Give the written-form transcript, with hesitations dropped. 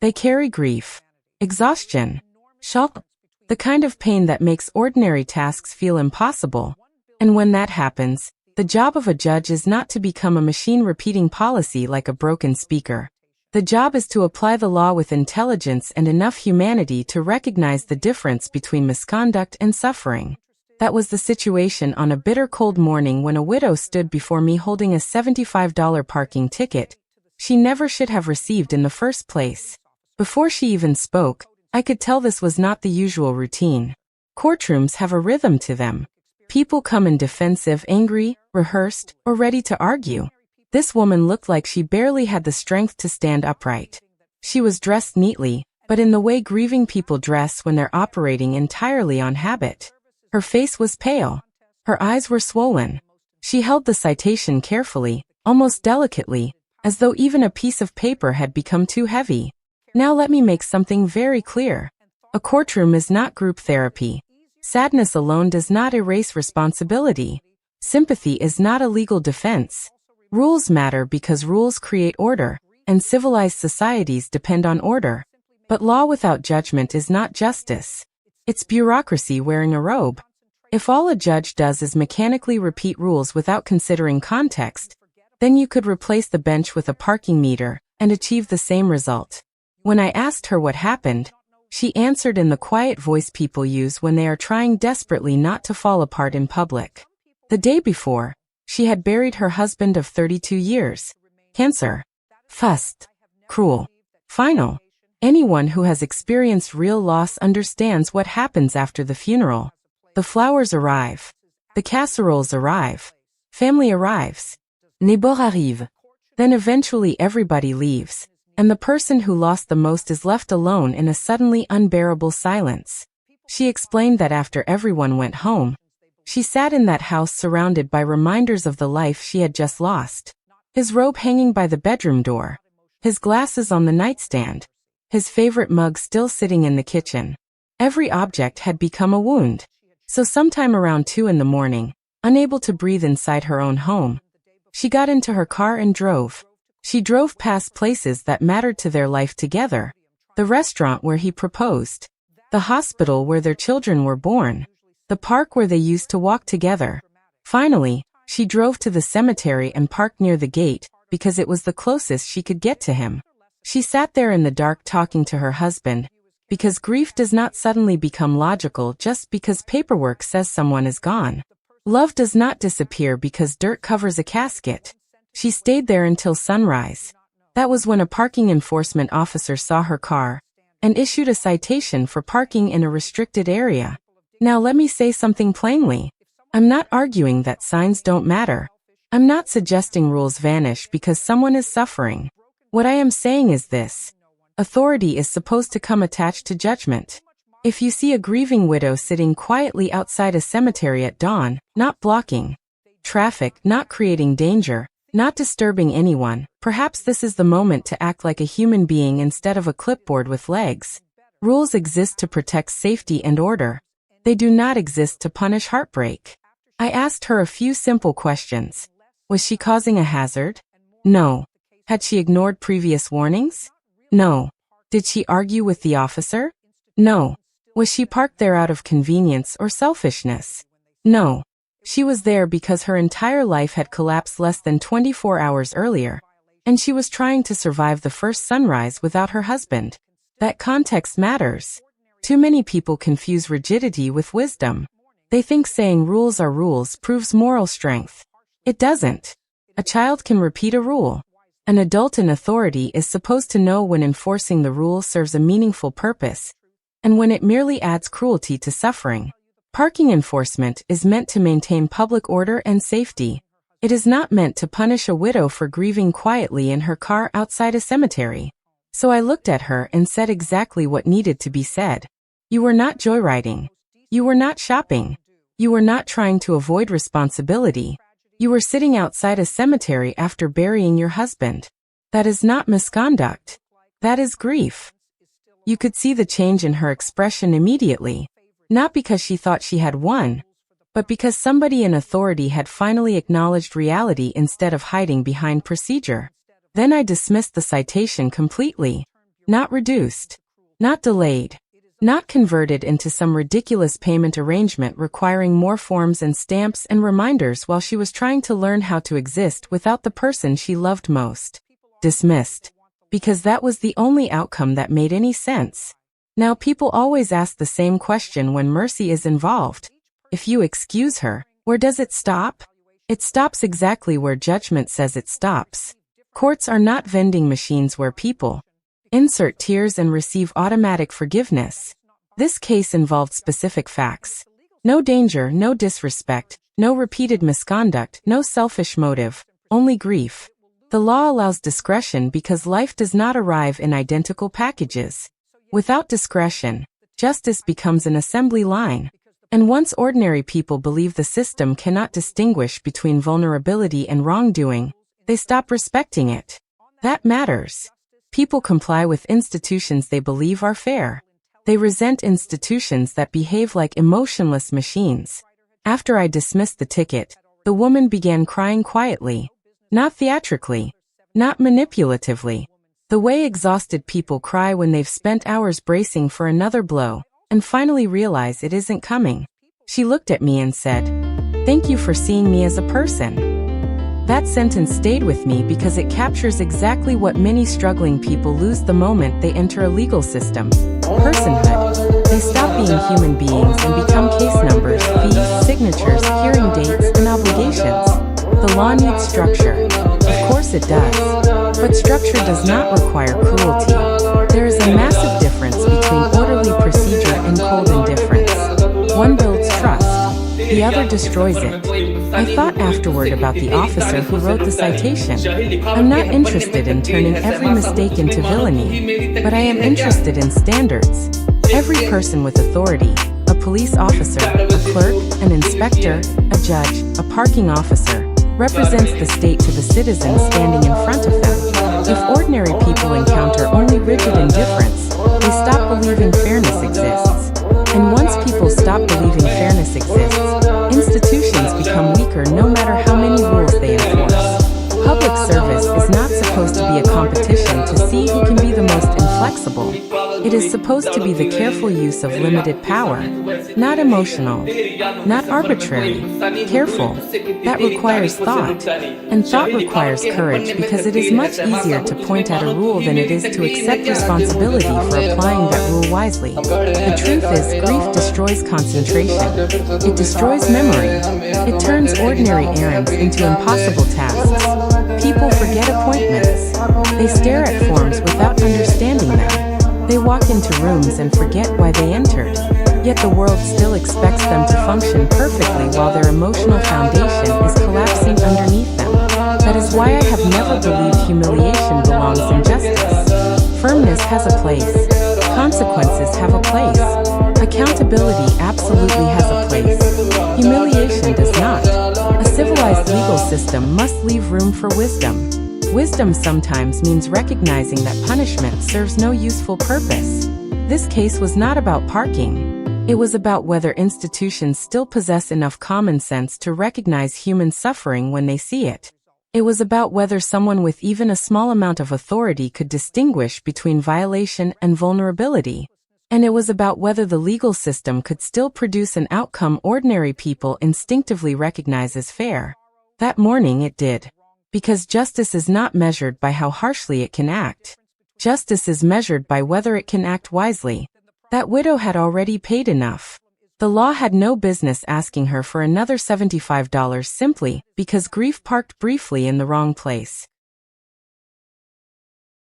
They carry grief, exhaustion, shock, the kind of pain that makes ordinary tasks feel impossible. And when that happens, the job of a judge is not to become a machine repeating policy like a broken speaker. The job is to apply the law with intelligence and enough humanity to recognize the difference between misconduct and suffering. That was the situation on a bitter cold morning when a widow stood before me holding a $75 parking ticket she never should have received in the first place. Before she even spoke, I could tell this was not the usual routine. Courtrooms have a rhythm to them. People come in defensive, angry, rehearsed, or ready to argue. This woman looked like she barely had the strength to stand upright. She was dressed neatly, but in the way grieving people dress when they're operating entirely on habit. Her face was pale. Her eyes were swollen. She held the citation carefully, almost delicately, as though even a piece of paper had become too heavy. Now let me make something very clear. A courtroom is not group therapy. Sadness alone does not erase responsibility. Sympathy is not a legal defense. Rules matter because rules create order, and civilized societies depend on order. But law without judgment is not justice. It's bureaucracy wearing a robe. If all a judge does is mechanically repeat rules without considering context, then you could replace the bench with a parking meter and achieve the same result. When I asked her what happened, she answered in the quiet voice people use when they are trying desperately not to fall apart in public. The day before, she had buried her husband of 32 years. Cancer. Fast. Cruel. Final. Anyone who has experienced real loss understands what happens after the funeral. The flowers arrive. The casseroles arrive. Family arrives. Neighbors arrivent. Then eventually everybody leaves, and the person who lost the most is left alone in a suddenly unbearable silence. She explained that after everyone went home, she sat in that house surrounded by reminders of the life she had just lost. His robe hanging by the bedroom door. His glasses on the nightstand. His favorite mug still sitting in the kitchen. Every object had become a wound. So sometime around 2 in the morning, unable to breathe inside her own home, she got into her car and drove. She drove past places that mattered to their life together. The restaurant where he proposed. The hospital where their children were born. The park where they used to walk together. Finally, she drove to the cemetery and parked near the gate because it was the closest she could get to him. She sat there in the dark talking to her husband, because grief does not suddenly become logical just because paperwork says someone is gone. Love does not disappear because dirt covers a casket. She stayed there until sunrise. That was when a parking enforcement officer saw her car and issued a citation for parking in a restricted area. Now let me say something plainly. I'm not arguing that signs don't matter. I'm not suggesting rules vanish because someone is suffering. What I am saying is this. Authority is supposed to come attached to judgment. If you see a grieving widow sitting quietly outside a cemetery at dawn, not blocking traffic, not creating danger, not disturbing anyone, perhaps this is the moment to act like a human being instead of a clipboard with legs. Rules exist to protect safety and order. They do not exist to punish heartbreak. I asked her a few simple questions. Was she causing a hazard? No. Had she ignored previous warnings? No. Did she argue with the officer? No. Was she parked there out of convenience or selfishness? No. She was there because her entire life had collapsed less than 24 hours earlier, and she was trying to survive the first sunrise without her husband. That context matters. Too many people confuse rigidity with wisdom. They think saying rules are rules proves moral strength. It doesn't. A child can repeat a rule. An adult in authority is supposed to know when enforcing the rule serves a meaningful purpose, and when it merely adds cruelty to suffering. Parking enforcement is meant to maintain public order and safety. It is not meant to punish a widow for grieving quietly in her car outside a cemetery. So I looked at her and said exactly what needed to be said. You were not joyriding. You were not shopping. You were not trying to avoid responsibility. You were sitting outside a cemetery after burying your husband. That is not misconduct. That is grief. You could see the change in her expression immediately, not because she thought she had won, but because somebody in authority had finally acknowledged reality instead of hiding behind procedure. Then I dismissed the citation completely. not reduced, not delayed, not converted into some ridiculous payment arrangement requiring more forms and stamps and reminders while she was trying to learn how to exist without the person she loved most. Dismissed. Because that was the only outcome that made any sense. Now people always ask the same question when mercy is involved. If you excuse her, where does it stop? It stops exactly where judgment says it stops. Courts are not vending machines where people insert tears and receive automatic forgiveness. This case involved specific facts. No danger, no disrespect, no repeated misconduct, no selfish motive, only grief. The law allows discretion because life does not arrive in identical packages. Without discretion, justice becomes an assembly line. And once ordinary people believe the system cannot distinguish between vulnerability and wrongdoing, they stop respecting it. That matters. People comply with institutions they believe are fair. They resent institutions that behave like emotionless machines. After I dismissed the ticket, the woman began crying quietly. Not theatrically. Not manipulatively. The way exhausted people cry when they've spent hours bracing for another blow, and finally realize it isn't coming. She looked at me and said, "Thank you for seeing me as a person." That sentence stayed with me because it captures exactly what many struggling people lose the moment they enter a legal system. Personhood. They stop being human beings and become case numbers, fees, signatures, hearing dates, and obligations. The law needs structure. Of course it does. But structure does not require cruelty. There is a massive difference between orderly procedure and cold indifference. One builds trust. The other destroys it. I thought afterward about the officer who wrote the citation. I'm not interested in turning every mistake into villainy, but I am interested in standards. Every person with authority, a police officer, a clerk, an inspector, a judge, a parking officer, represents the state to the citizen standing in front of them. If ordinary people encounter only rigid indifference, they stop believing fairness exists. And once people stop believing fairness exists, institutions become weaker no matter how many rules they enforce. Public service is not supposed to be a competition to see who can be the most inflexible. It is supposed to be the careful use of limited power, not emotional, not arbitrary, careful. That requires thought, and thought requires courage because it is much easier to point at a rule than it is to accept responsibility for applying that rule wisely. The truth is, grief destroys concentration. It destroys memory. It turns ordinary errands into impossible tasks. People forget appointments. They stare at forms without understanding them. They walk into rooms and forget why they entered. Yet the world still expects them to function perfectly while their emotional foundation is collapsing underneath them. That is why I have never believed humiliation belongs in justice. Firmness has a place. Consequences have a place. Accountability absolutely has a place. Humiliation does not. A civilized legal system must leave room for wisdom. Wisdom sometimes means recognizing that punishment serves no useful purpose. This case was not about parking. It was about whether institutions still possess enough common sense to recognize human suffering when they see it. It was about whether someone with even a small amount of authority could distinguish between violation and vulnerability. And it was about whether the legal system could still produce an outcome ordinary people instinctively recognize as fair. That morning it did. Because justice is not measured by how harshly it can act. Justice is measured by whether it can act wisely. That widow had already paid enough. The law had no business asking her for another $75 simply because grief parked briefly in the wrong place.